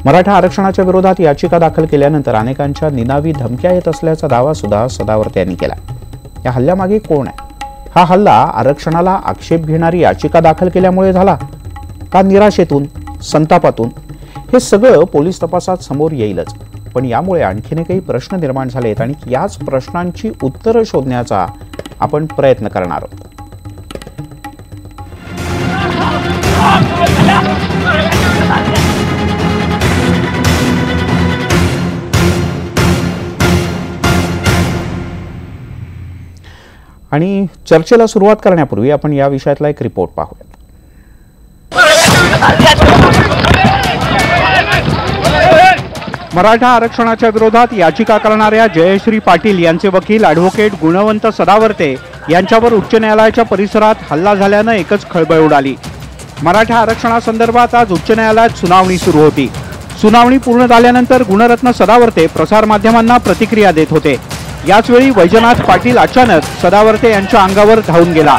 मराठा आरक्षणाच्या विरोधात याचिका दाखल केल्यानंतर अनेकांच्या निनावी धमक्या येत असल्याचा दावा सुद्धा सदावर्ते यांनी केला। या हल्ल्यामागे कोण आहे? हा हल्ला आरक्षणाला आक्षेप घेणारी याचिका दाखल केल्यामुळे झाला का निराशेतून, संतापातून? हे सगळं पोलीस तपासात समोर येईलच, पण यामुळे आणखीन काही प्रश्न निर्माण झालेत आणि याच प्रश्नांची उत्तरं शोधण्याचा आपण प्रयत्न करणार आहोत। आणि चर्चेला सुरुवात करण्यापूर्वी आपण या विषयातला एक रिपोर्ट पाहूया। मराठा आरक्षणाच्या विरोधात याचिका करणाऱ्या जयश्री पाटील यांचे वकील ॲडव्होकेट गुणवंत सदावर्ते यांच्यावर उच्च न्यायालयाच्या परिसरात हल्ला झाल्यानं एकच खळबळ उडाली। मराठा आरक्षणासंदर्भात आज उच्च न्यायालयात सुनावणी सुरू होती। सुनावणी पूर्ण झाल्यानंतर गुणरत्न सदावर्ते प्रसारमाध्यमांना प्रतिक्रिया देत होते। याचवेळी वैजनाथ पाटील अचानक सदावर्ते यांच्या अंगावर धावून गेला।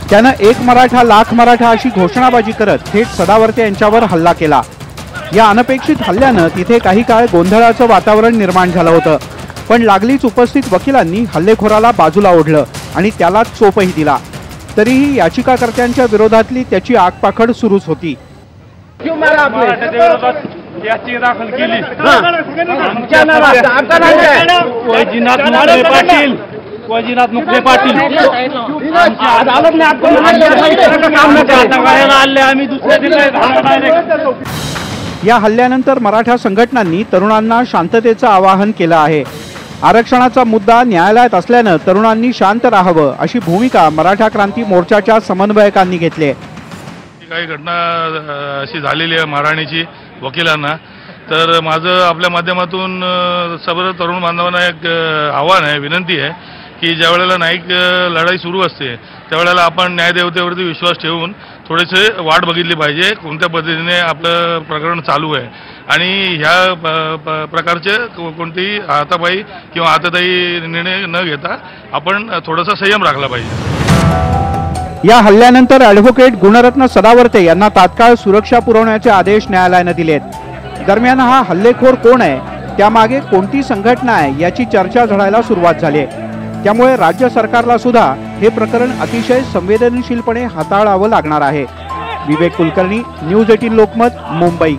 त्यानं एक मराठा लाख मराठा अशी घोषणाबाजी करत थेट सदावर्ते यांच्यावर हल्ला केला। या अनपेक्षित हल्ल्यानं तिथे काही काळ गोंधळाचं वातावरण निर्माण झालं होतं, पण लागलीच उपस्थित वकिलांनी हल्लेखोराला बाजूला ओढलं आणि त्याला चोपही दिला। तरीही याचिकाकर्त्यांच्या विरोधातली त्याची आगपाखड सुरूच होती। याचिका दाखल केली। वैजनाथ मुखले पाटील या हल्ल्यानंतर मराठा संघटनांनी तरुणांना शांततेचं आवाहन केलं आहे। आरक्षणाचा मुद्दा न्यायालयात असल्यानं तरुणांनी शांत राहावं अशी भूमिका मराठा क्रांती मोर्चाच्या समन्वयकांनी घेतली आहे। काही घटना अशी झालेली आहे महाराणीची वकिलांना, तर माझं आपल्या माध्यमातून सर्व तरुण बांधवांना एक आव्हान आहे, विनंती आहे की ज्या वेळेला न्यायिक लढाई सुरू असते त्यावेळेला आपण न्यायदेवतेवरती विश्वास ठेवून थोडेसे वाट बघितली पाहिजे, कोणत्या पद्धतीने आपलं प्रकरण चालू आहे आणि ह्या प्रकारचे कोणतीही हातापायी किंवा हातादायी निर्णय न घेता आपण थोडासा संयम राखला पाहिजे। या हल्ल्यानंतर ॲडव्होकेट गुणरत्न सदावर्ते यांना तात्काळ सुरक्षा पुरवण्याचे आदेश न्यायालयाने दिलेत। दरम्यान हा हल्लेखोर कोण आहे, त्यामागे कोणती संघटना आहे याची चर्चा झळायला सुरुवात झाली आहे। त्यामुळे राज्य सरकारला सुद्धा हे प्रकरण अतिशय संवेदनशीलपणे हाताळावं लागणार आहे। विवेक कुलकर्णी, न्यूज 18 लोकमत, मुंबई।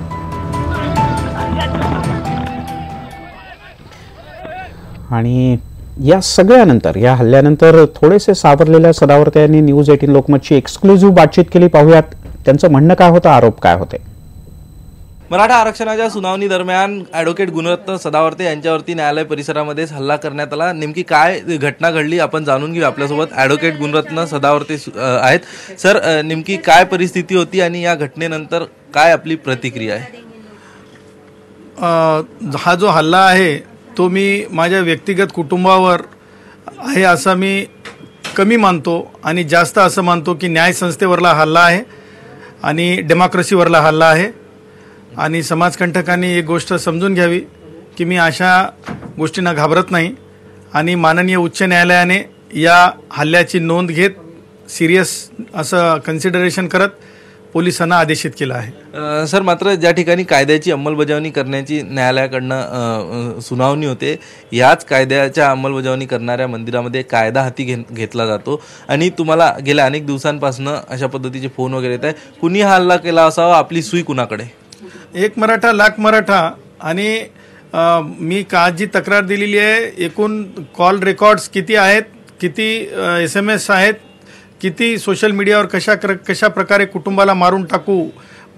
आणि या सगळ्यानंतर, या हल्ल्यानंतर थोडेसे सावरलेल्या सदावर्ते यांनी न्यूज 18 लोकमतची एक्सक्लुझिव्ह बातचीत केली। पाहूयात त्यांचं म्हणणं काय होतं, आरोप काय होते। मराठा आरक्षणाच्या सुनावणी दरम्यान ॲडव्होकेट गुणरत्न सदावर्ते यांच्यावरती न्यायालय परिसरामध्येच हल्ला करण्यात आला। नेमकी काय घटना घडली आपण जाणून घेऊ। आपल्यासोबत ॲडव्होकेट गुणरत्न सदावर्ते आहेत। सर, नेमकी काय परिस्थिती होती आणि या घटनेनंतर काय आपली प्रतिक्रिया आहे? हा जो हल्ला आहे तो मी माझ्या व्यक्तिगत कुटुंबावर आहे असं मी कमी मानतो आणि जास्त असं मानतो की न्यायसंस्थेवरला हल्ला आहे आणि डेमोक्रेसीवरला हल्ला आहे आणि समाजकंटकांनी एक गोष्ट समजून घ्यावी की मी अशा गोष्टींना घाबरत नाही आणि माननीय उच्च न्यायालयाने या हल्ल्याची नोंद घेत सिरियस असं कन्सिडरेशन करत पोलिसांना आदेशित केलं आहे। सर, मात्र ज्या ठिकाणी कायद्याची अंमलबजावणी करण्याची न्यायालयाकडनं सुनावणी होते, याच कायद्याच्या अंमलबजावणी करणाऱ्या मंदिरामध्ये कायदा हाती घेतला जातो आणि तुम्हाला गेल्या अनेक दिवसांपासून अशा पद्धतीचे फोन वगैरे येत आहे। कुणी हा हल्ला केला असावा, आपली सुई कुणाकडे? एक मराठा लाख मराठा आणि मी आज जी तक्रार दिलेली आहे, एकूण कॉल रेकॉर्ड्स किती आहेत, किती SMS आहेत, किती सोशल मीडियावर कशा प्रकारे कुटुंबाला मारून टाकू,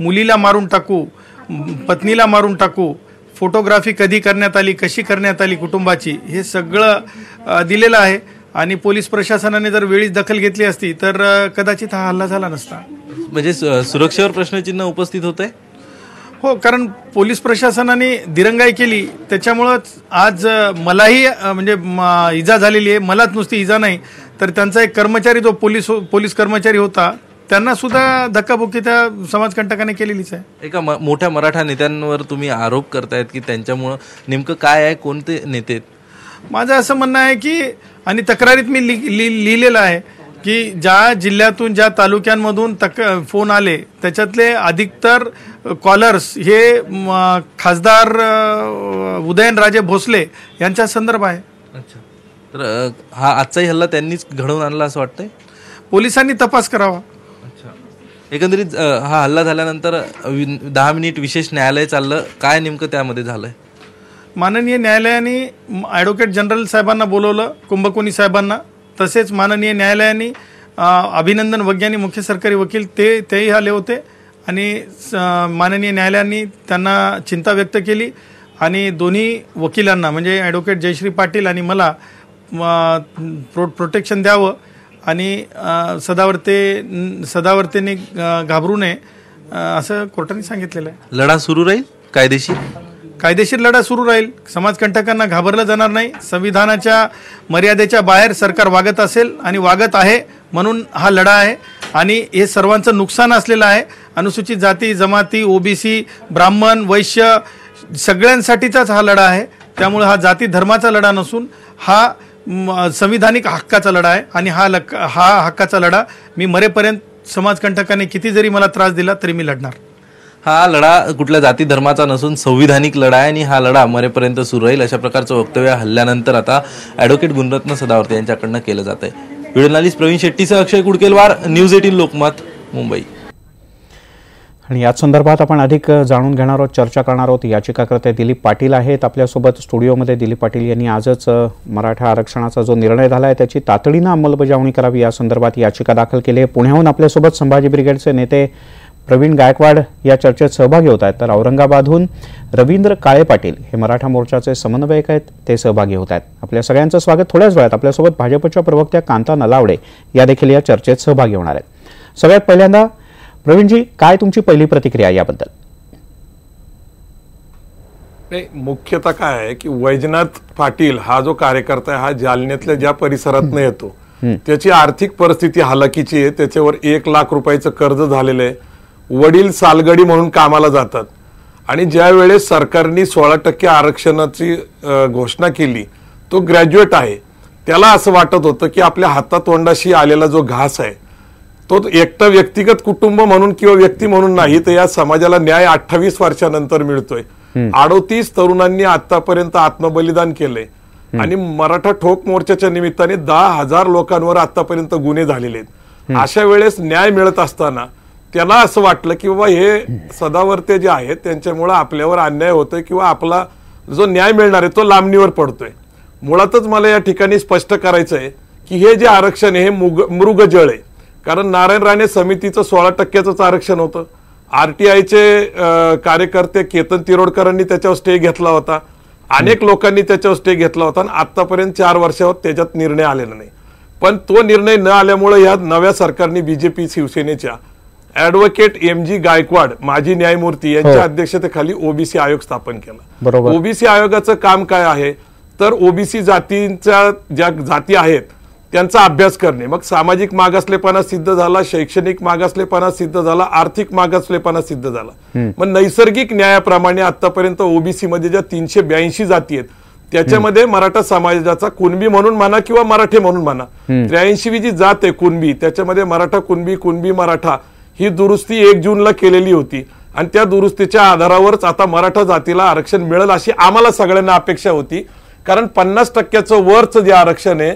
मुलीला मारून टाकू, पत्नीला मारून टाकू, फोटोग्राफी कधी करण्यात आली, कशी करण्यात आली कुटुंबाची, हे सगळं दिलेलं आहे आणि पोलीस प्रशासनाने जर वेळीच दखल घेतली असती तर कदाचित हा हल्ला झाला नसता। म्हणजे सुरक्षेवर प्रश्नचिन्ह उपस्थित होते? हो, कारण पोलीस प्रशासनाने दिरंगाई केली त्याच्यामुळंच आज मलाही म्हणजे इजा झालेली आहे। मलाच नुसती इजा नाही तर त्यांचा एक कर्मचारी जो पोलीस कर्मचारी होता त्यांना सुद्धा धक्काबुक्की त्या समाजकंटकाने केलेलीच आहे। एका मोठ्या मराठा नेत्यांवर तुम्ही आरोप करतायत की त्यांच्यामुळं नेमकं काय आहे, कोणते नेते? माझं असं म्हणणं आहे की आणि तक्रारीत मी लिहिलेलं आहे की ज्या जिल्ह्यातून ज्या तालुक्यांमधून फोन आले त्याच्यातले अधिकतर कॉलर्स हे खासदार उदयनराजे भोसले यांच्या संदर्भ आहे. अच्छा, तर हा आजचाही हल्ला त्यांनीच घडवून आणला असं वाटतंय? पोलिसांनी तपास करावा. एकंदरीत हा हल्ला झाल्यानंतर 10 मिनिट विशेष न्यायालय चाललं, काय नेमकं त्यामध्ये झालंय? माननीय न्यायालयाने ॲडव्होकेट जनरल साहेबांना बोलवलं, कुंभकोणी साहेबांना, तसेच माननीय न्यायालयाने अभिनंदन वग्यानी मुख्य सरकारी वकील तेही आले होते आणि माननीय न्यायालयाने त्यांना चिंता व्यक्त केली आणि दोन्ही वकिलांना म्हणजे ॲडव्होकेट जयश्री पाटील आणि मला प्रोटेक्शन द्यावं आणि सदावर्तेने घाबरू नये असं कोर्टाने सांगितलेलं आहे. लढा सुरू राहील, कायदेशीर लढा सुरू राहील. समाजकंटकांना घाबरलं जाणार नाही. संविधानाच्या मर्यादेच्या बाहेर सरकार वागत असेल आणि वागत आहे म्हणून हा लढा आहे आणि हे सर्वांचं नुकसान असलेलं आहे. अनुसूचित जाती जमाती ओबीसी ब्राह्मण वैश्य सगळ्यांसाठीचाच हा लढा आहे. त्यामुळे हा जाती धर्माचा लढा नसून हा संविधानिक हक्काचा लढा आहे आणि हा हक्काचा लढा मी मरेपर्यंत समाजकंटकाने किती जरी मला त्रास दिला तरी मी लढणार. हा लढा कुठल्या जाती धर्माचा नसून संविधानिक लढा आहे आणि हा लढा मरेपर्यंत सुरू राहील, अशा प्रकारचं वक्तव्य हल्ल्यानंतर आता ॲडव्होकेट गुणरत्न सदावर्ते यांच्याकडनं केलं जात आहे. व्हिडिओ जर्नलिस्ट प्रवीण शेट्टीसह अक्षय कुडकेलवार, न्यूज 18 लोकमत, मुंबई. आणि याच संदर्भात आपण अधिक जाणून घेणार आहोत, चर्चा करणार आहोत. याचिकाकर्ते दिलीप पाटील आहेत आपल्यासोबत स्टुडिओमध्ये. दिलीप पाटील यांनी आजच मराठा आरक्षणाचा जो निर्णय झाला आहे त्याची तातडीनं अंमलबजावणी करावी या संदर्भात याचिका दाखल केली आहे. पुण्याहून आपल्यासोबत संभाजी ब्रिगेडचे नेते प्रवीण गायकवाड या चर्चेत सहभागी होत आहेत, तर औरंगाबादहून रवींद्र काळे पाटील हे मराठा मोर्चाचे समन्वयक आहेत, ते सहभागी होत आहेत. आपल्या सगळ्यांचं स्वागत. थोड्याच वेळात आपल्यासोबत भाजपच्या प्रवक्त्या कांता नलावडे या देखील या चर्चेत सहभागी होणार आहेत. सगळ्यात पहिल्यांदा प्रवीणजी, काय तुमची पहिली प्रतिक्रिया याबद्दल? नाही, मुख्यतः काय आहे की वैजनाथ पाटील हा जो कार्यकर्ता आहे हा जालन्यातल्या ज्या परिसरातनं येतो त्याची आर्थिक परिस्थिती हालाकीची आहे. त्याच्यावर 1 लाख रुपयाचं कर्ज झालेलं आहे. वडील सालगडी म्हणून कामाला जातात आणि ज्या वेळेस सरकारने 16% आरक्षणाची घोषणा केली, तो ग्रॅज्युएट आहे. त्याला असं वाटत होतं की आपल्या हातातोंडाशी आलेला जो घास आहे तो एकटा व्यक्तिगत कुटुंब म्हणून किंवा व्यक्ती म्हणून नाही, तर या समाजाला न्याय 28 वर्षानंतर मिळतोय. 38 तरुणांनी आतापर्यंत आत्मबलिदान केलंय आणि मराठा ठोक मोर्चाच्या निमित्ताने 10,000 लोकांवर आतापर्यंत गुन्हे झालेले आहेत. अशा वेळेस न्याय मिळत असताना त्याला असं वाटलं की बाबा हे सदावर्ते जे आहेत त्यांच्यामुळे आपल्यावर अन्याय होतोय किंवा आपला जो न्याय मिळणार आहे तो लांबणीवर पडतोय. मुळातच मला या ठिकाणी स्पष्ट करायचं आहे की हे जे आरक्षण आहे हे मृगजळ आहे. कारण नारायण राणे समितीचं 16%च आरक्षण होतं. आरटीआयचे कार्यकर्ते केतन तिरोडकरांनी त्याच्यावर स्टे घेतला होता, अनेक लोकांनी त्याच्यावर स्टे घेतला होता आणि आतापर्यंत 4 वर्षावर त्याच्यात निर्णय आलेला नाही. पण तो निर्णय न आल्यामुळे या नव्या सरकारने बीजेपी शिवसेनेच्या ॲडव्होकेट MG गायकवाड माजी न्यायमूर्ती यांच्या अध्यक्षतेखाली ओबीसी आयोग स्थापन केला. ओबीसी आयोगाचं काम काय आहे तर ओबीसी जातींच्या ज्या जाती आहेत त्यांचा अभ्यास करणे. मग सामाजिक मागासलेपणा सिद्ध झाला, शैक्षणिक मागासलेपणा सिद्ध झाला, आर्थिक मागासलेपणा सिद्ध झाला. मग नैसर्गिक न्यायाप्रमाणे आतापर्यंत ओबीसी मध्ये ज्या 382 जाती आहेत त्याच्यामध्ये मराठा समाजाचा कुणबी म्हणून म्हणा किंवा मराठे म्हणून म्हणा 83वी जी जात आहे कुणबी, त्याच्यामध्ये मराठा कुणबी, कुणबी मराठा ही दुरुस्ती 1 जूनला केलेली होती आणि त्या दुरुस्तीच्या आधारावरच आता मराठा जातीला आरक्षण मिळेल अशी आम्हाला सगळ्यांना अपेक्षा होती. कारण 50%चं वरचं जे आरक्षण आहे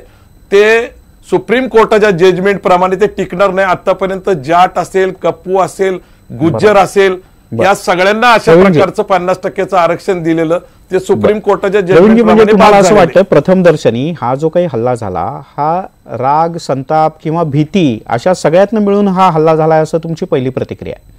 ते सुप्रीम कोर्टाच्या जजमेंट प्रमाणे ते टिकणार नाही. आतापर्यंत जाट असेल, कप्पू असेल, गुज्जर असेल या सगळ्यांना अशा प्रकारचं 50%चं आरक्षण दिलेलं ते सुप्रीम कोर्टाच्या जजमेंट प्रमाणे. मला असं वाटतं प्रथम दर्शनी हा जो काही हल्ला झाला हा राग, संताप किंवा भीती अशा सगळ्यातनं मिळून हा हल्ला झाला असं तुमची पहिली प्रतिक्रिया आहे?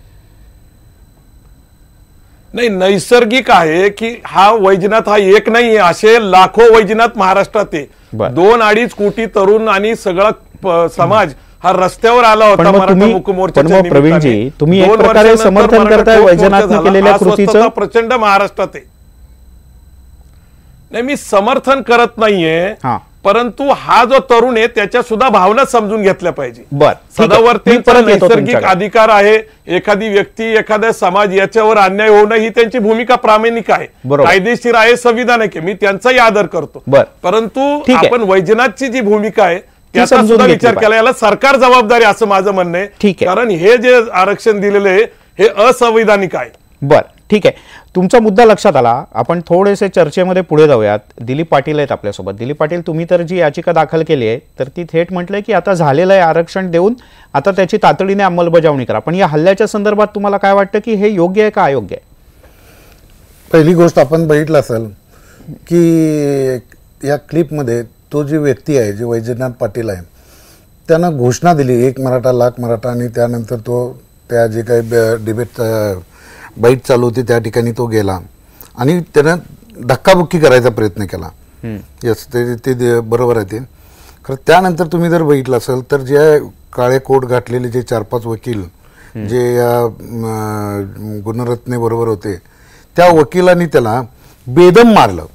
नाही, नैसर्गिक आहे की हा वैजनाथ हा एक नाही, असे लाखो वैजनाथ महाराष्ट्रात आहे. 2-2.5 कोटी तरुण आणि सगळा समाज हा रस्त्यावर आला होता मराठा मुक मोर्चाच्या प्रवीणजी, तुम्ही एक प्रकारे समर्थन करताय वैजनाथने केलेल्या कृतीचं? प्रचंड महाराष्ट्रात आहे. नाही, मी समर्थन करत नाहीये, परंतु हा जो तरुण आहे त्याच्या सुद्धा भावना समजून घेतल्या पाहिजे. सदावर्तेंचा नैसर्गिक अधिकार आहे. एखादी व्यक्ती, एखादा समाज याच्यावर अन्याय होणं ही त्यांची भूमिका प्रामाणिक आहे, कायदेशीर आहे, संविधानिक आहे. मी त्यांचाही आदर करतो. परंतु आपण वैजनाथची जी भूमिका आहे त्याचा समजून सुद्धा घेतली विचार पाहिजे. केला. याला सरकार जबाबदारी असं माझं म्हणणं आहे. ठीक आहे. कारण हे जे आरक्षण दिलेलं आहे हे असंवैधानिक आहे. बर, ठीक आहे. तुमचा मुद्दा लक्षात आला. आपण थोडेसे चर्चेमध्ये पुढे जाऊयात. दिलीप पाटील आहेत आपल्यासोबत. दिलीप पाटील, तुम्ही तर जी याचिका दाखल केली आहे तर ती थेट म्हटलंय की आता झालेलं आहे आरक्षण देऊन आता त्याची तातडीने अंमलबजावणी करा. पण या हल्ल्याच्या संदर्भात तुम्हाला काय वाटतं की हे योग्य आहे का अयोग्य आहे? पहिली गोष्ट आपण बघितलं असेल की या क्लिपमध्ये तो जी व्यक्ती आहे, जे वैजनाथ पाटील आहे, त्यानं घोषणा दिली 1 मराठा लाख मराठा, आणि त्यानंतर तो त्या जे काही डिबेट बाईट चालू होती त्या ठिकाणी तो गेला आणि त्यानं धक्काबुक्की करायचा प्रयत्न केला. यस, ते बरोबर आहे. ते खरं त्यानंतर तुम्ही जर बघितलं असेल तर जे काळे कोट घातलेले जे 4-5 वकील जे या गुणरत्ने बरोबर होते, त्या वकिलांनी त्याला बेदम मारलं.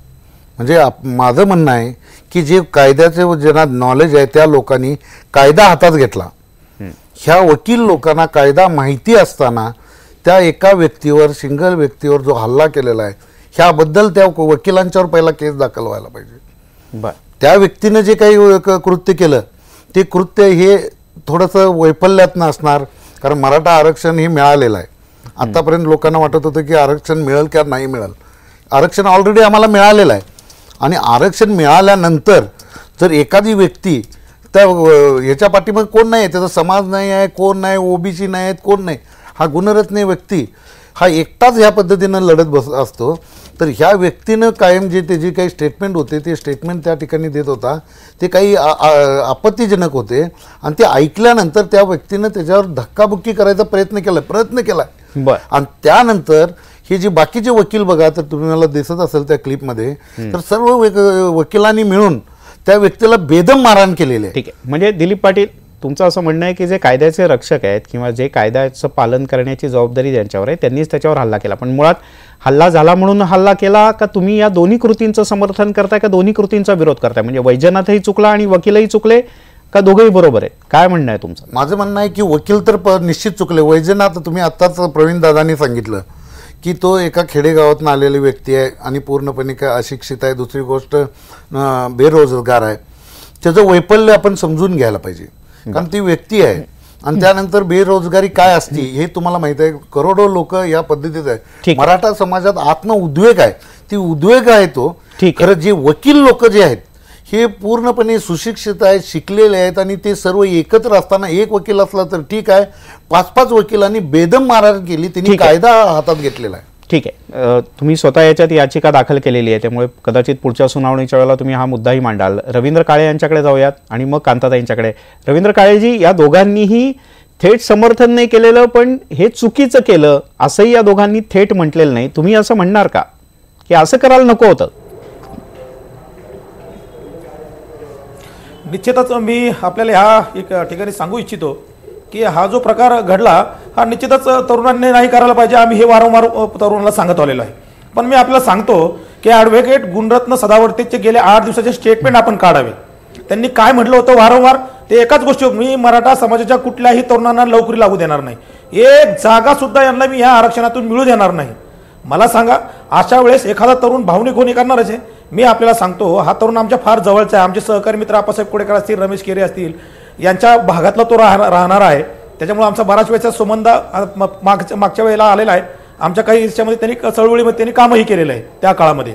म्हणजे माझं म्हणणं आहे की जे कायद्याचे ज्यांना नॉलेज आहे त्या लोकांनी कायदा हातात घेतला. ह्या वकील लोकांना कायदा माहिती असताना त्या एका व्यक्तीवर, सिंगल व्यक्तीवर जो हल्ला केलेला आहे ह्याबद्दल त्या वकिलांच्यावर पहिला केस दाखल व्हायला पाहिजे. त्या व्यक्तीनं जे काही कृत्य केलं ते कृत्य हे थोडंसं वैफल्यातनं असणार. कारण मराठा आरक्षण हे मिळालेलं आहे. आतापर्यंत लोकांना वाटत होतं की आरक्षण मिळेल किंवा नाही मिळेल. आरक्षण ऑलरेडी आम्हाला मिळालेलं आहे. आणि आरक्षण मिळाल्यानंतर जर एखादी व्यक्ती त्या ह्याच्या पाठीमागे कोण नाही, त्याचा समाज नाही आहे, कोण नाही, ओबीसी नाही आहेत, कोण नाही, हा गुणरत्ने व्यक्ती हा एकटाच ह्या पद्धतीनं लढत असतो. तर ह्या व्यक्तीनं कायम जे त्याची काही स्टेटमेंट होते ते स्टेटमेंट त्या ठिकाणी देत होता ते काही आपत्तीजनक होते. आणि ते ऐकल्यानंतर त्या व्यक्तीनं त्याच्यावर धक्काबुक्की करायचा प्रयत्न केला. आणि त्यानंतर हे जे बाकीचे वकील बघा, तर तुम्हाला दिसत असेल त्या क्लिपमध्ये, तर सर्व वकिलांनी मिळून त्या व्यक्तीला बेदम मारहाण केलेली आहे. ठीक आहे. म्हणजे दिलीप पाटील, तुमचं असं म्हणणं आहे की जे कायद्याचे रक्षक आहेत किंवा जे कायद्याचं पालन करण्याची जबाबदारी त्यांच्यावर आहे त्यांनीच त्याच्यावर हल्ला केला. पण मुळात हल्ला झाला म्हणून हल्ला केला का तुम्ही या दोन्ही कृतींचं समर्थन करताय का दोन्ही कृतींचा विरोध करताय? म्हणजे वैजनाथही चुकला आणि वकीलही चुकले का दोघेही बरोबर आहेत? काय म्हणणं आहे तुमचं? माझं म्हणणं आहे की वकील तर निश्चित चुकले. वैजनाथ, तुम्ही आत्ताच प्रवीण दादांनी सांगितलं की तो एका खेडेगावातून आलेली व्यक्ती आहे आणि पूर्णपणे काय अशिक्षित आहे. दुसरी गोष्ट बेरोजगार आहे. त्याचं वैफल्य आपण समजून घ्यायला पाहिजे. कारण ती व्यक्ती आहे. आणि त्यानंतर बेरोजगारी काय असते हे तुम्हाला माहित आहे. करोडो लोक या पद्धतीत आहे. मराठा समाजात आत्म उद्वेग आहे. ती उद्वेग आहे तो. खरं जे वकील लोक जे आहेत हे पूर्णपणे सुशिक्षित आहेत, शिकलेले आहेत. आणि ते सर्व एकत्र असताना एक वकील असला तर ठीक आहे, 5-5 वकिलांनी बेदम मारहाण केली. त्यांनी कायदा हातात घेतलेला आहे. ठीक आहे. तुम्ही स्वतः याच्यात याचिका दाखल केलेली आहे त्यामुळे कदाचित पुढच्या सुनावणीच्या वेळेला तुम्ही हा मुद्दाही मांडाल. रवींद्र काळे यांच्याकडे जाऊयात आणि मग कांताताईंच्याकडे. रवींद्र काळेजी, या दोघांनीही थेट समर्थन नाही केलेलं पण हे चुकीचं केलं असंही या दोघांनी थेट म्हटलेलं नाही. तुम्ही असं म्हणणार का की असं करायला नको होतं? निश्चितच मी आपल्याला ह्या एक ठिकाणी सांगू इच्छितो की हा जो प्रकार घडला हा निश्चितच तरुणांनी नाही करायला पाहिजे. आम्ही हे वारंवार तरुणांना सांगत आलेलो आहे. पण मी आपल्याला सांगतो की ॲडव्होकेट गुणरत्न सदावर्तेचे गेले 8 दिवसाचे स्टेटमेंट आपण काढावे. त्यांनी काय म्हटलं होतं वारंवार ते एकाच गोष्टी, मी मराठा समाजाच्या कुठल्याही तरुणांना नोकरी लागू देणार नाही, एक जागा सुद्धा यांना मी ह्या आरक्षणातून मिळू देणार नाही. मला सांगा, अशा वेळेस एखादा तरुण भावनिक होणे करणारच आहे. मी आपल्याला सांगतो हा तरुण आमच्या फार जवळचा आहे. आमचे सहकारी मित्र आप्पासाहेब कोडेकर असतील, रमेश केरे असतील, यांच्या भागातला तो राहणार आहे. त्याच्यामुळे आमचा बराच वेळचा संबंध मागच्या वेळेला आलेला आहे. आमच्या काही याच्यामध्ये त्यांनी चळवळीमध्ये त्यांनी कामही केलेलं आहे त्या काळामध्ये.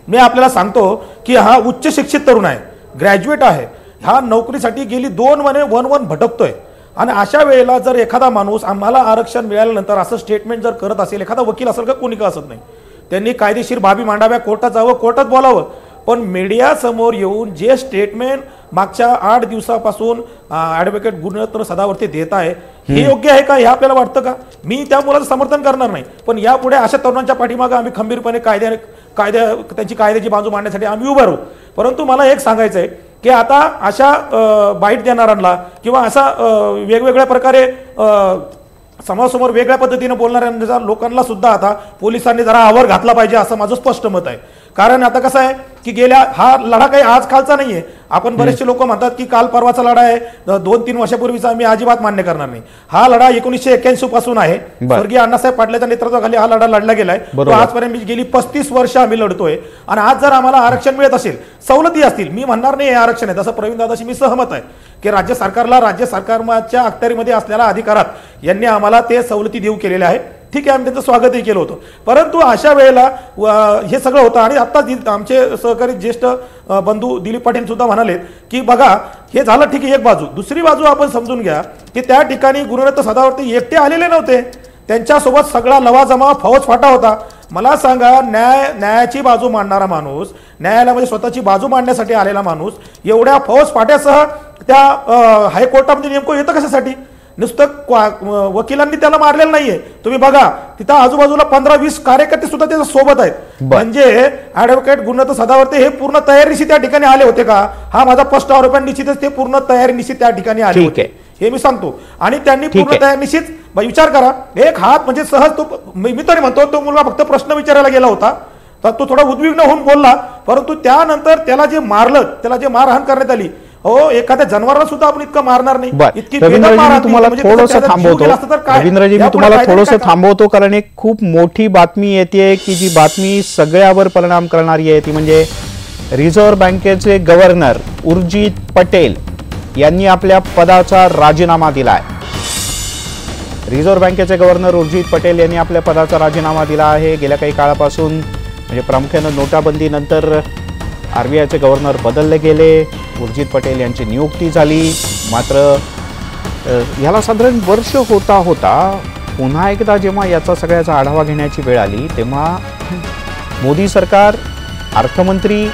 मी आपल्याला सांगतो की हा उच्च शिक्षित तरुण आहे, ग्रॅज्युएट आहे. हा नोकरीसाठी गेली 2 महिने वन भटकतोय. आणि अशा वेळेला जर एखादा माणूस आम्हाला आरक्षण मिळाल्यानंतर असं स्टेटमेंट जर करत असेल, एखादा वकील असेल का कोणी का असत नाही, त्यांनी कायदेशीर बाबी मांडाव्या, कोर्टात जावं, कोर्टात बोलावं. पण मीडिया समोर येऊन जे स्टेटमेंट मागच्या 8 दिवसापासून ॲडव्होकेट गुणरत्न सदावर्ते देत आहे हे योग्य आहे का हे आपल्याला वाटतं का? मी त्या मुलाचं समर्थन करणार नाही. पण यापुढे अशा तरुणांच्या पाठीमागे आम्ही खंबीरपणे त्यांची कायद्याची बाजू मांडण्यासाठी आम्ही उभं राहू. परंतु मला एक सांगायचं आहे की आता अशा बाईट देणाऱ्यांना किंवा असा वेगवेगळ्या प्रकारे समाजासमोर वेगळ्या पद्धतीने बोलणाऱ्या लोकांना सुद्धा आता पोलिसांनी जरा आवर घातला पाहिजे असं माझं स्पष्ट मत आहे. कारण आता कसं आहे की हा लढा काही आज कालचा नाहीये. आपण बरेचसे लोक म्हणतात की काल परवाचा लढा आहे, 2-3 वर्षापूर्वीचा. मी अजिबात मान्य करणार नाही. हा लढा 1981 पासून आहे. स्वर्गीय अण्णासाहेब पाटलाच्या नेतृत्वाखाली हा लढा लढला गेलाय. तो आजपर्यंत गेली 35 वर्ष आम्ही लढतोय. आणि आज जर आम्हाला आरक्षण मिळत असेल, सवलती असतील, मी म्हणणार नाही हे आरक्षण आहे, तसं प्रवीण दादाशी मी सहमत आहे की राज्य सरकारच्या अखत्यारीमध्ये असलेल्या अधिकारात यांनी आम्हाला ते सवलती देऊ केलेल्या आहे. ठीक आहे, आम्ही त्यांचं स्वागतही केलं होतं. परंतु अशा वेळेला हे सगळं होतं. आणि आता आमचे सहकारी ज्येष्ठ बंधू दिलीप पाटील सुद्धा म्हणाले की बघा हे झालं ठीक आहे एक बाजू. दुसरी बाजू आपण समजून घ्या की त्या ठिकाणी गुणरत्न सदावर्ते एकटे आलेले नव्हते. त्यांच्यासोबत सगळा लवाजमा फौज फाटा होता. मला सांगा, न्यायाची बाजू मांडणारा माणूस, न्यायालयामध्ये स्वतःची बाजू मांडण्यासाठी आलेला माणूस एवढ्या फौज फाट्यासह त्या हायकोर्टामध्ये नेमकं येतं कशासाठी? नुसतं वकिलांनी त्याला मारलेलं नाहीये. तुम्ही बघा तिथं आजूबाजूला 15-20 कार्यकर्ते सुद्धा त्याच्या सोबत आहेत. म्हणजे ऍडव्होकेट गुणरत्न सदावर्ते हे पूर्ण तयारीनिशी त्या ठिकाणी आले होते का? हा माझा स्पष्ट आरोप आहे. निश्चितच ते पूर्ण तयारीनिशी त्या ठिकाणी आले होते हे मी सांगतो. आणि त्यांनी पूर्ण तयारीनिशीच विचार करा, एक हात म्हणजे सहज तो, मी तरी म्हणतो तो मुलगा फक्त प्रश्न विचारायला गेला होता तर तो थोडा उद्विग्न होऊन बोलला. परंतु त्यानंतर त्याला जे मारलं, त्याला जे मारहाण करण्यात आली, हो एखाद्या जनावराला सुद्धा आपण इतकं मारणार नाही. तुम्हाला थोडंसं थांबवतो रवींद्रजी, मी तुम्हाला थोडंसं थांबवतो कारण एक खूप मोठी बातमी येते की जी बातमी सगळ्यावर परिणाम करणारी आहे. ती म्हणजे रिझर्व्ह बँकेचे गव्हर्नर उर्जित पटेल यांनी आपल्या पदाचा राजीनामा दिलाय. रिझर्व्ह बँकेचे गव्हर्नर उर्जित पटेल यांनी आपल्या पदाचा राजीनामा दिला आहे. गेल्या काही काळापासून म्हणजे प्रामुख्यानं नोटाबंदीनंतर आरबीआयचे गव्हर्नर बदलले गेले, उर्जित पटेल यांची नियुक्ती झाली. मात्र याला साधारण वर्ष होता पुन्हा एकदा जेव्हा याचा सगळ्याचा आढावा घेण्याची वेळ आली तेव्हा मोदी सरकार, अर्थमंत्री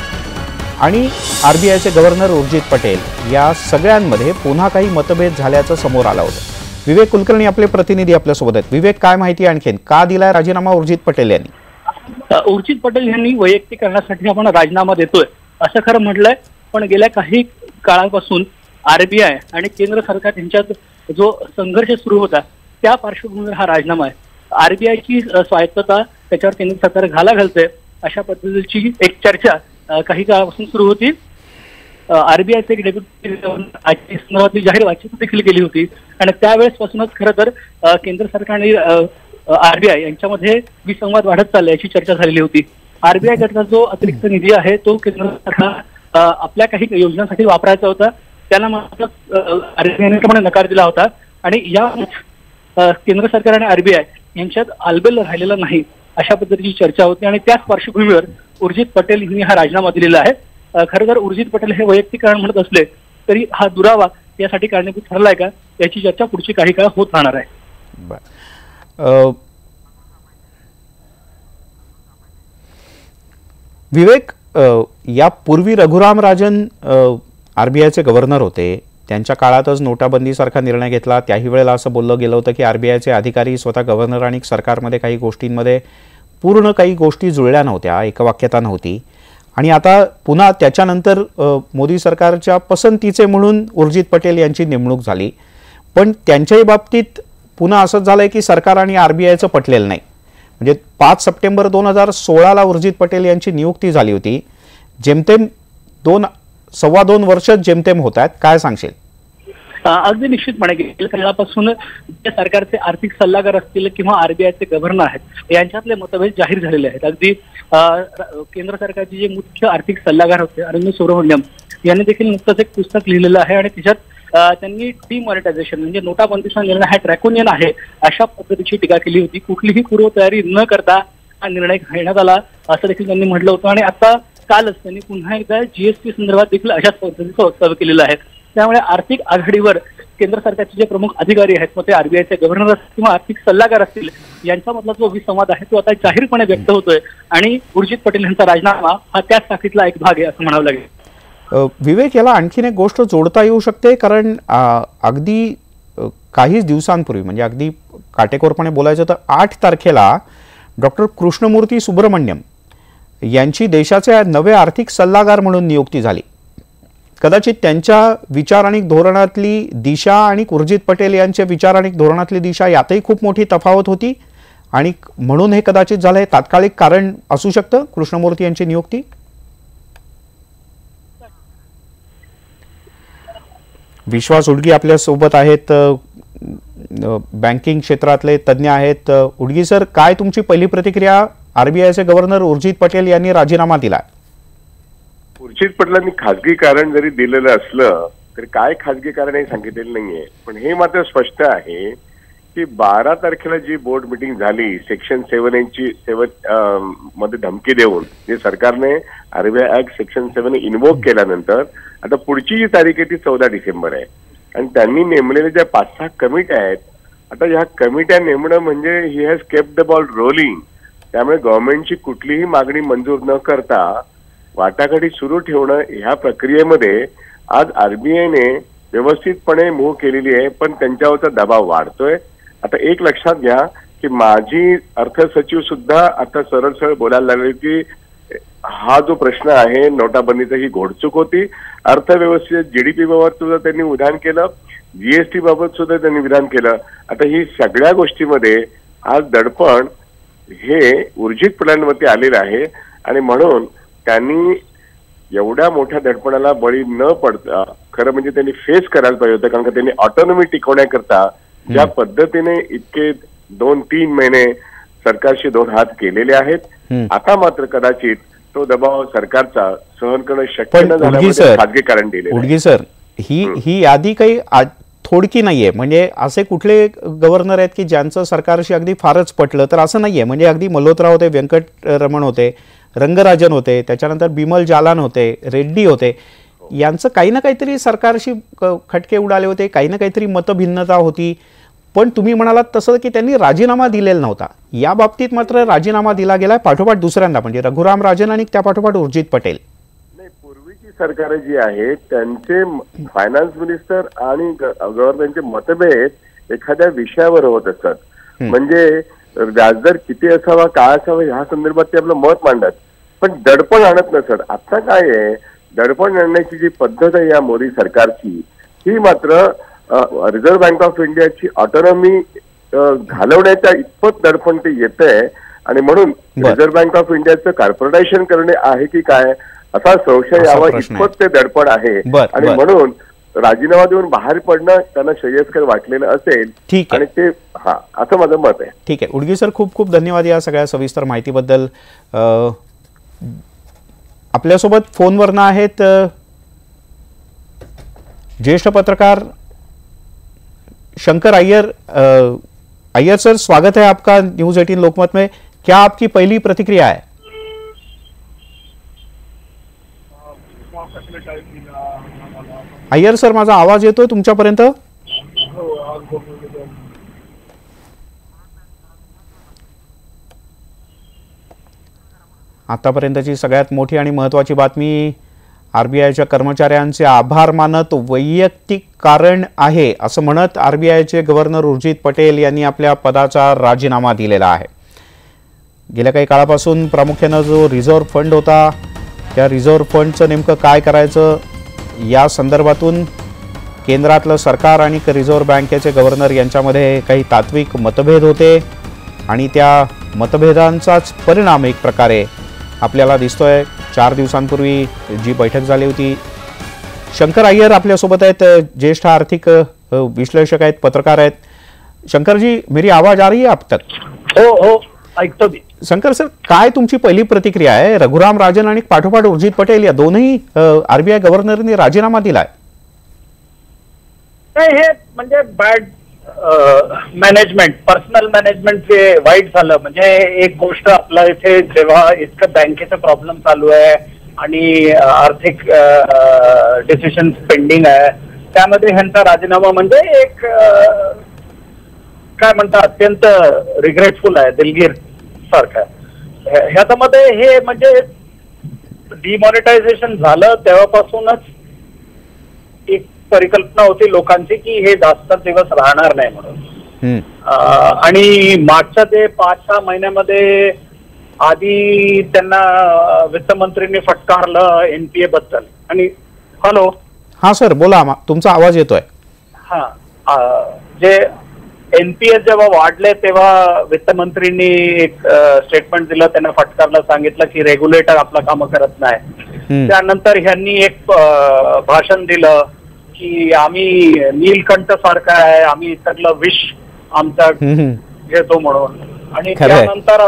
आणि आरबीआयचे गव्हर्नर उर्जित पटेल या सगळ्यांमध्ये पुन्हा काही मतभेद झाल्याचं समोर आलं होतं. विवेक कुलकर्णी आपले प्रतिनिधी आपल्यासोबत आहेत. विवेक, काय माहिती आणखीन? का दिलाय राजीनामा उर्जित पटेल यांनी? उर्जित पटेल यांनी वैयक्तिकरणासाठी आपण राजीनामा देतोय असं खरं म्हटलंय. पण गेल्या काही काळापासून आरबीआय आणि केंद्र सरकार यांच्यात जो संघर्ष सुरू होता त्या पार्श्वभूमीवर हा राजीनामा आहे. आरबीआयची स्वायत्तता त्याच्यावर केंद्र सरकार घाला घालतंय अशा पद्धतीची एक चर्चा काही काळापासून सुरू होती. आरबीआयचे एक डेप्युटी गव्हर्नर संदर्भातली जाहीर वाचित देखील केली होती आणि त्यावेळेसपासूनच खरं तर केंद्र सरकारने आरबीआय यांच्यामध्ये विसंवाद वाढत चालला याची चर्चा झालेली होती. आरबीआय कडचा जो अतिरिक्त निधी आहे तो केंद्र सरकार आपल्या काही योजनांसाठी वापरायचा होता, त्याला मात्र आरबीआयने नकार दिला होता. आणि या केंद्र सरकार आणि आरबीआय यांच्यात आलबेल राहिलेला नाही अशा पद्धतीची चर्चा होती आणि त्याच पार्श्वभूमीवर उर्जित पटेल यांनी हा राजीनामा दिलेला आहे. खरं तर उर्जित पटेल हे वैयक्तिकरण म्हणत असले तरी हा दुरावा यासाठी कारणीभूत ठरलाय का याची चर्चा पुढची काही काळ होत राहणार आहे. विवेक, यापूर्वी रघुराम राजन आरबीआयचे गव्हर्नर होते, त्यांच्या काळातच नोटाबंदीसारखा निर्णय घेतला. त्याही वेळेला असं बोललं गेलं होतं की आरबीआयचे अधिकारी स्वतः गव्हर्नर आणि सरकारमध्ये काही गोष्टींमध्ये पूर्ण काही गोष्टी जुळल्या नव्हत्या, एकवाक्यता नव्हती. आणि आता पुन्हा त्याच्यानंतर मोदी सरकारच्या पसंतीचे म्हणून उर्जित पटेल यांची नेमणूक झाली. पण त्यांच्याही बाबतीत पुन्हा असंच झालंय की सरकार आणि आरबीआयचं पटलेलं नाही. म्हणजे 5 सप्टेंबर 2016ला उर्जित पटेल यांची नियुक्ती झाली होती. जेमतेम 2-2.25 वर्ष जेमतेम होत आहेत. काय सांगशील? अगदी निश्चितपणे गेल्या काळापासून जे सरकारचे आर्थिक सल्लागार असतील किंवा आरबीआयचे गव्हर्नर आहेत यांच्यातले मतभेद जाहीर झालेले आहेत. अगदी केंद्र सरकारचे जे मुख्य आर्थिक सल्लागार होते अरविंद सुब्रमण्यम यांनी देखील नुकतंच एक पुस्तक लिहिलेलं आहे आणि त्याच्यात त्यांनी डिमॉनिटायझेशन म्हणजे नोटाबंदीचा निर्णय हा ड्रॅकोनियन आहे अशा पद्धतीची टीका केली होती. कुठलीही पूर्वतयारी न करता हा निर्णय घेण्यात आला असं देखील त्यांनी म्हटलं होतं. आणि आता कालच त्यांनी पुन्हा एकदा जीएसटी संदर्भात देखील अशाच पद्धतीचं वक्तव्य केलेलं आहे. त्यामुळे आर्थिक आघाडीवर केंद्र सरकारचे जे प्रमुख अधिकारी आहेत मग ते आरबीआयचे गव्हर्नर असतील किंवा आर्थिक सल्लागार असतील यांच्यामधला जो विसंवाद आहे तो आता जाहीरपणे व्यक्त होतोय आणि उर्जित पटेल यांचा राजीनामा हा त्याच साखळीतला एक भाग आहे असं म्हणावं लागेल. विवेक, याला आणखीन एक गोष्ट जोडता येऊ शकते कारण अगदी काही दिवसांपूर्वी म्हणजे अगदी काटेकोरपणे बोलायचं तर 8 तारखेला डॉक्टर कृष्णमूर्ती सुब्रमण्यम यांची देशाचे नवे आर्थिक सल्लागार म्हणून नियुक्ती झाली. कदाचित त्यांच्या विचार आणि धोरणातली दिशा आणि उर्जित पटेल यांच्या विचार आणि धोरणातली दिशा यातही खूप मोठी तफावत होती आणि म्हणून हे कदाचित झालंय, तात्कालिक कारण असू शकतं कृष्णमूर्ती यांची नियुक्ती? विश्वास उडगी आपल्या सोबत आहेत, बँकिंग क्षेत्रातले तज्ज्ञ आहेत. उडगी सर, काय तुमची पहिली प्रतिक्रिया? आरबीआयचे गव्हर्नर उर्जित पटेल यांनी राजीनामा दिला. उर्जित पटेलांनी खासगी कारण जरी दिलेलं असलं तरी काय खासगी कारण हे सांगितलेलं नाहीये. पण हे मात्र स्पष्ट आहे की 12 तारखेला जी बोर्ड मीटिंग झाली सेक्शन 7 मध्ये धमकी देऊन, जे सरकारने आरबीआय ऍक्ट सेक्शन 7 इन्व्होक केल्यानंतर आता पुढची जी तारीख आहे ती 14 डिसेंबर आहे. आणि त्यांनी नेमलेल्या ज्या 5-6 कमिट्या आहेत, आता ह्या कमिट्या नेमणं म्हणजे he has kept the ball rolling. त्यामुळे गव्हर्नमेंटची कुठलीही मागणी मंजूर न करता वाटाघाटी सुरू ठेवणं ह्या प्रक्रियेमध्ये आज आरबीआयने व्यवस्थितपणे मूव्ह केलेली आहे. पण त्यांच्यावरचा दबाव वाढतोय. आता एक लक्षात घ्या की माझी अर्थ सचिव सुद्धा आता सरळ बोलायला लागले की हा जो प्रश्न आहे नोटाबंदीचा ही घोडचूक होती. अर्थव्यवस्थेत जीडीपी बाबत सुद्धा त्यांनी विधान केलं, जीएसटी बाबत सुद्धा त्यांनी विधान केलं. आता ही सगळ्या गोष्टीमध्ये आज दडपण हे उर्जित पटेलांवरती आलेलं आहे. आणि म्हणून त्यांनी एवढ्या मोठ्या दडपणाला बळी न पडता खरं म्हणजे त्यांनी फेस करायला पाहिजे होतं. कारण का त्यांनी ऑटोनॉमी टिकवण्याकरता ज्या पद्धतीने इतके 2-3 महिने सरकारशी 2 हात केलेले आहेत, आता मात्र कदाचित तो दबाव सरकारचा सहन करणं शक्य न झाल्यामुळे खासगी कारण दिले. उडगी सर, ही यादी काही थोडकी नाहीये. म्हणजे असे कुठले गव्हर्नर आहेत की ज्यांचं सरकारशी अगदी फारच पटलं, तर असं नाहीये. म्हणजे अगदी मल्होत्रा होते, व्यंकटरमण होते, रंगराजन होते, त्याच्यानंतर बिमल जालान होते, रेड्डी होते. यांचं काही ना काहीतरी सरकारशी खटके उडाले होते, काही ना काहीतरी मतभिन्नता होती. पण तुम्ही म्हणालात तसं की त्यांनी राजीनामा दिलेला नव्हता. या बाबतीत मात्र राजीनामा दिला गेला पाठोपाठ दुसऱ्यांदा, म्हणजे रघुराम राजन आणि त्या पाठोपाठ उर्जित पटेल. नाही, पूर्वीची सरकार जी आहे त्यांचे फायनान्स मिनिस्टर आणि गव्हर्नरचे मतभेद एखाद्या विषयावर होत असतात. म्हणजे व्याजदर किती असावा, काय असावा ह्या संदर्भात ते आपलं मत मांडतात, पण दडपण आणत नसत. आता काय आहे, दडपण आणण्याची जी पद्धत आहे या मोदी सरकारची, ही मात्र रिझर्व्ह बँक ऑफ इंडियाची ऑटोनॉमी घालवण्याच्या इतपत दडपण ते येतंय. आणि म्हणून रिझर्व्ह बँक ऑफ इंडियाचं कॉर्पोरेटायझेशन करणे आहे की काय असा संशय यावा इतपत ते दडपण आहे. आणि म्हणून राजीनामा देऊन बाहेर पडणं त्यांना श्रेयस्कर वाटलेलं असेल. आणि ते असं माझं मत आहे. ठीक आहे उडगी सर, खूप खूप धन्यवाद या सगळ्या सविस्तर माहितीबद्दल. आपल्यासोबत फोनवरनं आहेत ज्येष्ठ पत्रकार शंकर अय्यर. अय्यर सर, स्वागत है आपका न्यूज 18 लोकमत में. क्या आपकी पहली प्रतिक्रिया है? अय्यर सर, माझा आवाज येतोय तुमच्यापर्यंत? आतापर्यंतची सगळ्यात मोठी आणि महत्त्वाची बातमी, आरबीआयच्या कर्मचाऱ्यांचे आभार मानत वैयक्तिक कारण आहे असं म्हणत आरबीआयचे गव्हर्नर उर्जित पटेल यांनी आपल्या पदाचा राजीनामा दिलेला आहे. गेल्या काही काळापासून प्रामुख्यानं जो रिझर्व्ह फंड होता, त्या रिझर्व्ह फंडचं नेमकं काय करायचं या संदर्भातून केंद्रातलं सरकार आणि रिझर्व्ह बँकेचे गव्हर्नर यांच्यामध्ये काही तात्विक मतभेद होते. आणि त्या मतभेदांचाच परिणाम एक प्रकारे आपल्याला दिसतोय. 4 दिवसांपूर्वी जी बैठक झाली होती. शंकर अय्यर आपल्यासोबत आहेत, ज्येष्ठ आर्थिक विश्लेषक आहेत, पत्रकार आहेत. शंकर जी, मेरी आवाज आ रही है आप तक? हो, ऐकतो मी. शंकर सर, काय तुमची पहिली प्रतिक्रिया आहे? रघुराम राजन आणि पाठोपाठ उर्जित पटेल या दोन्ही आरबीआय गव्हर्नरनी राजीनामा दिलाय. नाही, हे म्हणजे बॅड मॅनेजमेंट, पर्सनल मॅनेजमेंट जे वाईट झालं. म्हणजे एक गोष्ट आपल्या इथे जेव्हा इतकं बँकेचा प्रॉब्लेम चालू आहे आणि आर्थिक डिसिजन पेंडिंग आहे, त्यामध्ये ह्यांचा राजीनामा म्हणजे एक काय म्हणतात अत्यंत रिग्रेटफुल आहे, दिलगीर सारखं. ह्याच्यामध्ये हे म्हणजे डिमॉनिटायझेशन झालं तेव्हापासूनच एक परिकल्पना होती लोकांची की हे जास्त दिवस राहणार नाही म्हणून. आणि मागच्या ते 5-6 महिन्यामध्ये आधी त्यांना वित्तमंत्रींनी फटकारलं एनपीए बद्दल. आणि हॅलो, हा सर बोला, तुमचा आवाज येतोय. जे एनपीएस जेव्हा वाढले तेव्हा वित्तमंत्रींनी एक स्टेटमेंट दिलं, त्यांना फटकारला सांगितलं की रेग्युलेटर आपलं काम करत नाही. त्यानंतर ह्यांनी एक भाषण दिलं की आम्ही नीलकंठ सारखं आहे, आम्ही सगळं विष आमचा घेतो म्हणून. आणि त्यानंतर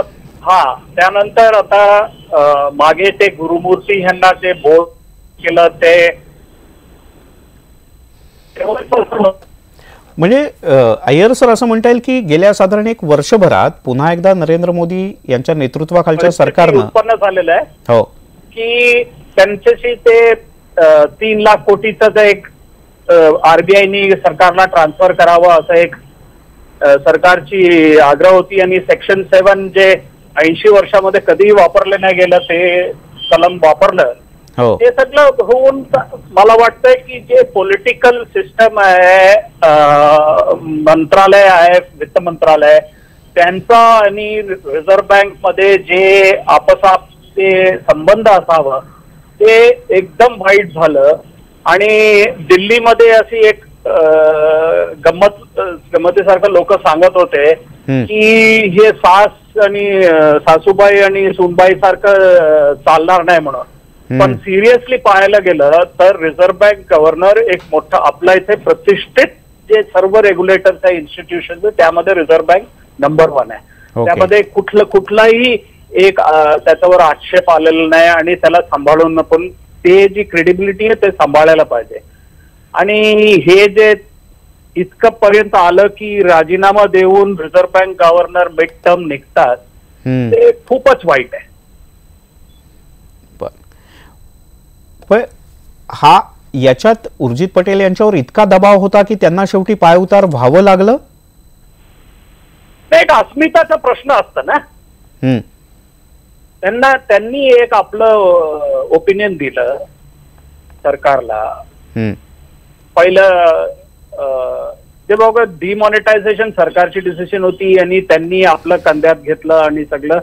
आता मागे ते गुरुमूर्ती ह्यांना जे बोल केलं ते म्हणजे अय्यर सर असं म्हणता येईल की गेल्या साधारण एक वर्षभरात पुन्हा एकदा नरेंद्र मोदी यांच्या नेतृत्वाखालच्या सरकारनं उत्पन्न झालेलं आहे हो की त्यांच्याशी ते 3 लाख कोटीचं एक आरबीआयनी सरकारला ट्रान्सफर करावं असं एक सरकारची आग्रह होती. आणि सेक्शन 7 जे 80 वर्षामध्ये कधीही वापरलं नाही गेलं ते कलम वापरलं. ते सगळं होऊन मला वाटतंय की जे पॉलिटिकल सिस्टम आहे, मंत्रालय आहे, वित्त मंत्रालय त्यांचा आणि रिझर्व्ह बँक मध्ये जे आपसात ते संबंध असावं ते एकदम वाईट झालं. आणि दिल्लीमध्ये अशी एक गमतीसारखं लोक सांगत होते की हे सासूबाई आणि सुनबाई सारखं चालणार नाही म्हणून. पण सिरियसली पाहायला गेलं तर रिझर्व्ह बँक गव्हर्नर एक मोठा आपल्या इथे प्रतिष्ठित जे सर्व रेग्युलेटर्स आहे इन्स्टिट्यूशन त्यामध्ये रिझर्व्ह बँक नंबर 1 आहे. त्यामध्ये कुठलाही एक त्याच्यावर आक्षेप आलेला नाही आणि त्याला सांभाळून पण ते जी क्रेडिबिलिटी आहे ते सांभाळायला पाहिजे. आणि हे जे इतकं पर्यंत आलं की राजीनामा देऊन reserve bank governor mid term निघतात ते खूपच वाईट आहे. पण हा याच्यात उर्जित पटेल यांच्यावर इतका दबाव होता की त्यांना शेवटी पायउतार व्हावं लागलं. एक अस्मिताचा प्रश्न असतो ना. त्यांनी एक आपलं ओपिनियन दिलं सरकारला. पहिलं ते बघा डिमॉनिटायझेशन सरकारची डिसिजन होती आणि त्यांनी आपलं कंध्यात घेतलं आणि सगळं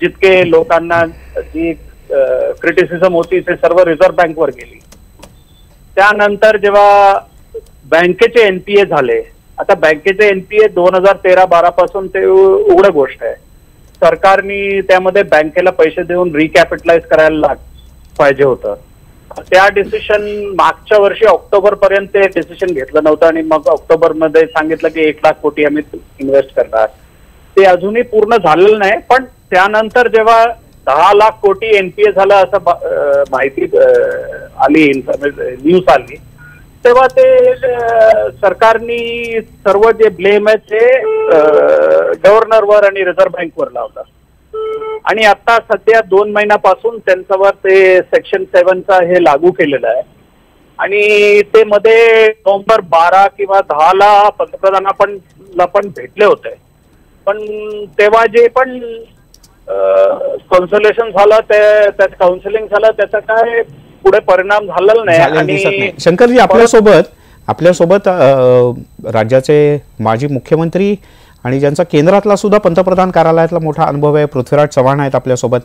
जितके लोकांना जी क्रिटिसिझम होती ते सर्व रिझर्व्ह बँकवर गेली. त्यानंतर जेव्हा बँकेचे एनपीए झाले, आता बँकेचे एनपीए 2013-12 पासून ते उघड गोष्ट आहे. सरकारने त्यामध्ये बँकेला पैसे देऊन रिकॅपिटलाइज करायला पाहिजे होतं. त्या डिसिशन मागच्या वर्षी ऑक्टोबर पर्यंत ते डिसिशन घेतलं नव्हतं आणि मग ऑक्टोबर मध्ये सांगितलं की 1 लाख कोटी आम्ही इन्व्हेस्ट करणार. ते अजूनही पूर्ण झालेलं नाही. पण त्यानंतर जेव्हा 10 लाख कोटी एनपीए झालं असं माहिती आली, न्यूज आली, तेव्हा ते सरकारनी सर्व जे ब्लेम आहे ते गव्हर्नरवर आणि रिझर्व्ह बँकवर लावलं. आणि आता सध्या 2 महिन्यापासून त्यांच्यावर ते सेक्शन 7चा हे लागू केलेलं आहे. आणि ते मध्ये नोव्हेंबर 12 किंवा 10 ला पंतप्रधानांना पण भेटले होते. पण तेव्हा जे पण कॉन्सोलेशन झालं त्यात काउन्सिलिंग झालं त्याचा काय पुढे परिणाम झालेला नाही. आणि शंकरजी आपल्यासोबत राज्याचे माजी मुख्यमंत्री आणि ज्यांचा केंद्रातला सुद्धा पंतप्रधान कार्यालयातला मोठा अनुभव आहे पृथ्वीराज चव्हाण आहेत आपल्यासोबत.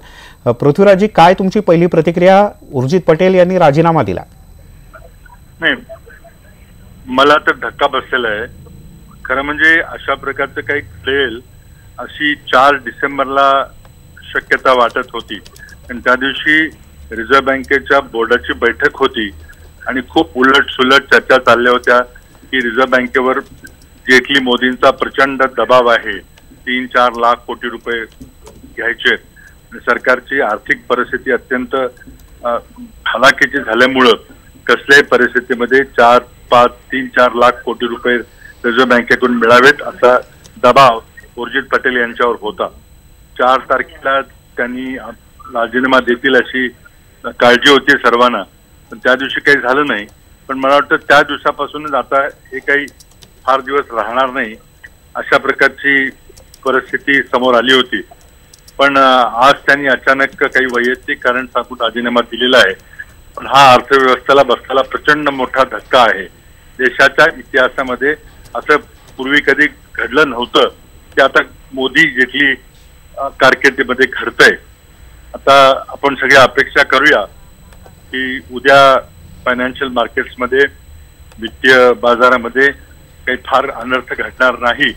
पृथ्वीराजजी, काय तुमची पहिली प्रतिक्रिया उर्जित पटेल यांनी राजीनामा दिला? नाही, मला तर धक्का बसलेला आहे खरं म्हणजे. अशा प्रकारचं काही घडेल अशी 4 डिसेंबरला शक्यता वाटत होती. आणि त्या दिवशी रिझर्व्ह बँकेच्या बोर्डाची बैठक होती आणि खूप उलट चर्चा चालल्या होत्या की रिझर्व्ह बँकेवर जेटली मोदींचा प्रचंड दबाव आहे, 3-4 लाख कोटी रुपये घ्यायचे. सरकारची आर्थिक परिस्थिती अत्यंत हलाखीची झाल्यामुळं कसल्याही परिस्थितीमध्ये 3-4 लाख कोटी रुपये रिझर्व्ह बँकेकडून मिळावेत असा दबाव उर्जित पटेल यांच्यावर होता. 4 तारखेला त्यांनी राजीनामा देतील अशी काळजी होती सर्वांना, पण त्या दिवशी काही झालं नाही. पण मला वाटतं त्या दिवसापासूनच आता हे काही फार दिवस राहणार नाही अशा प्रकारची परिस्थिती समोर आली होती. पण आज त्यांनी अचानक काही वैयक्तिक कारण सांगून राजीनामा दिलेला आहे. पण हा अर्थव्यवस्थेला बसलेला प्रचंड मोठा धक्का आहे. देशाच्या इतिहासामध्ये असं पूर्वी कधी घडलं नव्हतं ते आता मोदी जेटली कारकिर्दीमध्ये घडतंय. आता आपण सगळी अपेक्षा करूया की उद्या फायनान्शियल मार्केट्समध्ये, वित्तीय बाजारामध्ये काही फार अनर्थ घडणार नाही.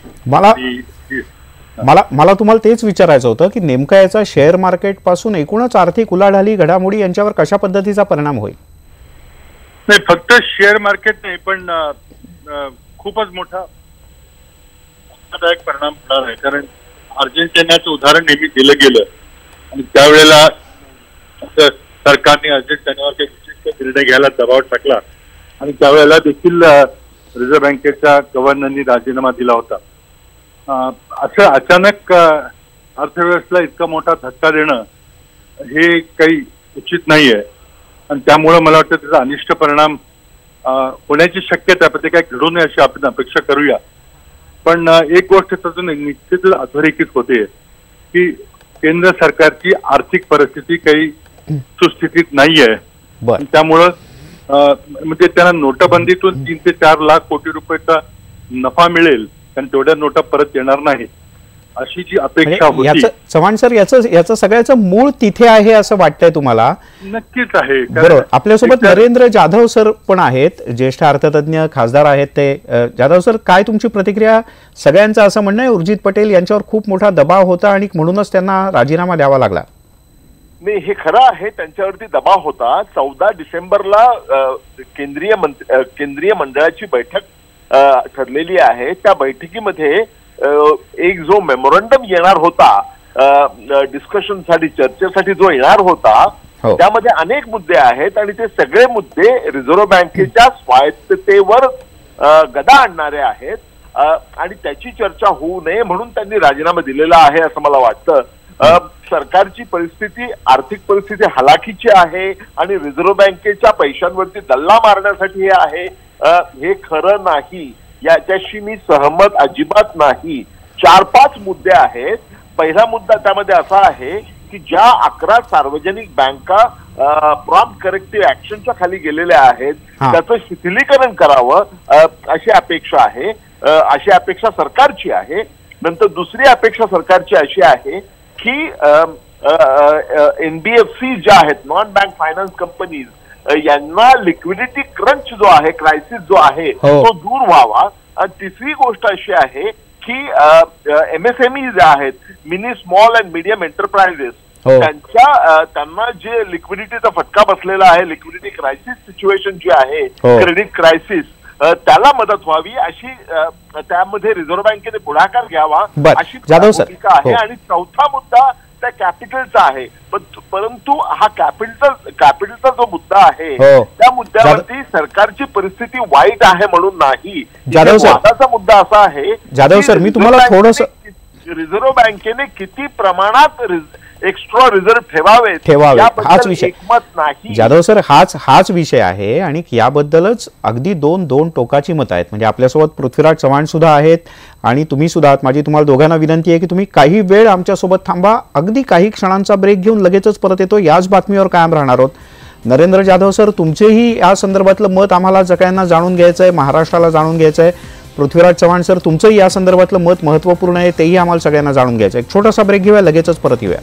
मला तुम्हाला तेच विचारायचं होतं की नेमका याचा शेअर मार्केट पासून एकूणच आर्थिक उलाढाली घडामोडी यांच्यावर कशा पद्धतीचा परिणाम होईल? नाही, फक्त शेअर मार्केट नाही, पण खूपच मोठा परिणाम होणार आहे. कारण अर्जेंटिनाचं उदाहरण नेहमी दिलं गेलं आणि त्यावेळेला सरकारने अर्जेंटिनावर काही विशिष्ट निर्णय घ्यायला दबाव टाकला आणि त्यावेळेला देखील रिझर्व्ह बँकेच्या गव्हर्नरनी राजीनामा दिला होता. असं अचानक अर्थव्यवस्थेला इतका मोठा धक्का देणं हे काही उचित नाहीये आणि त्यामुळे मला वाटतं त्याचा अनिष्ट परिणाम होण्याची शक्यता आहे. ते काय घडू नये अशी आपण अपेक्षा करूया. पण एक गोष्ट त्यातून निश्चितच अधोरेखित होते की केंद्र सरकारची आर्थिक परिस्थिती काही सुस्थितीत नाहीये. त्यामुळं म्हणजे त्यांना नोटाबंदीतून 3 ते 4 लाख कोटी रुपयाचा नफा मिळेल कारण तेवढ्या नोटा परत येणार नाही अशी जी अपेक्षा होती. चव्हाण सर, याचं सगळ्याचं मूळ तिथे आहे असं वाटतंय तुम्हाला? नक्कीच आहे. बरोबर. आपल्यासोबत नरेंद्र जाधव सर पण आहेत, ज्येष्ठ अर्थतज्ञ खासदार आहेत ते. जाधव सर, काय तुमची प्रतिक्रिया? सगळ्यांचं असं म्हणणं आहे उर्जित पटेल यांच्यावर खूप मोठा दबाव होता आणि म्हणूनच त्यांना राजीनामा द्यावा लागला. नाही, हे खरं आहे, त्यांच्यावरती दबाव होता. 14 डिसेंबरला केंद्रीय मंडळाची बैठक ठरलेली आहे. त्या बैठकीमध्ये एक जो मेमोरंडम येणार होता डिस्कशनसाठी, चर्चेसाठी जो येणार होता, त्यामध्ये अनेक मुद्दे आहेत आणि ते सगळे मुद्दे रिझर्व्ह बँकेच्या स्वायत्ततेवर गदा आणणारे आहेत आणि त्याची चर्चा होऊ नये म्हणून त्यांनी राजीनामा दिलेला आहे असं मला वाटतं. सरकारची परिस्थिती, आर्थिक परिस्थिती हलाखीची आहे आणि रिझर्व्ह बँकेच्या पैशांवरती दल्ला मारण्यासाठी हे आहे, हे खरं नाही. याच्याशी मी सहमत अजिबात नाही. 4-5 मुद्दे आहेत. पहिला मुद्दा त्यामध्ये असा आहे की ज्या 11 सार्वजनिक बँका प्रॉम्प्ट करेक्टिव्ह ऍक्शनच्या खाली गेलेल्या आहेत त्याचं शिथिलीकरण करावं अशी अपेक्षा आहे. अशी अपेक्षा सरकारची आहे. नंतर दुसरी अपेक्षा सरकारची अशी आहे की NBFC ज्या आहेत, नॉन बँक फायनान्स कंपनीज, यांना लिक्विडिटी क्रंच जो आहे, क्रायसिस जो आहे तो दूर व्हावा. आणि तिसरी गोष्ट अशी आहे की MSME ज्या आहेत, mini small and medium enterprises, त्यांना जे लिक्विडिटीचा फटका बसलेला आहे, लिक्विडिटी क्रायसिस सिच्युएशन जी आहे, क्रेडिट क्रायसिस, त्याला मदत व्हावी अशी त्यामध्ये रिझर्व्ह बँकेने पुढाकार घ्यावा अशी भूमिका आहे. आणि चौथा मुद्दा त्या कॅपिटलचा आहे. परंतु हा कॅपिटलचा जो मुद्दा आहे त्या मुद्द्यावरती सरकारची परिस्थिती वाईट आहे म्हणून नाही. वादाचा मुद्दा असा आहे, जाधव सर, मी तुम्हाला थोडंसं रिझर्व्ह बँकेने किती प्रमाणात एक्स्ट्रा रिझर्व्ह ठेवावे हाच विषय नाही. जाधव सर, हाच विषय आहे आणि याबद्दलच अगदी दोन टोकाची मत आहेत. म्हणजे आपल्यासोबत पृथ्वीराज चव्हाण सुद्धा आहेत आणि तुम्ही सुद्धा आहात. माझी तुम्हाला दोघांना विनंती आहे की तुम्ही काही वेळ आमच्यासोबत थांबा. अगदी काही क्षणांचा ब्रेक घेऊन लगेचच परत येतो. याच बातमीवर कायम राहणार आहोत. नरेंद्र जाधव सर, तुमचेही या संदर्भातलं मत आम्हाला सगळ्यांना जाणून घ्यायचं आहे, महाराष्ट्राला जाणून घ्यायचं आहे. पृथ्वीराज चव्हाण सर, तुमचंही या संदर्भातलं मत महत्त्वपूर्ण आहे, तेही आम्हाला सगळ्यांना जाणून घ्यायचं आहे. एक छोटासा ब्रेक घेऊया, लगेचच परत येऊया.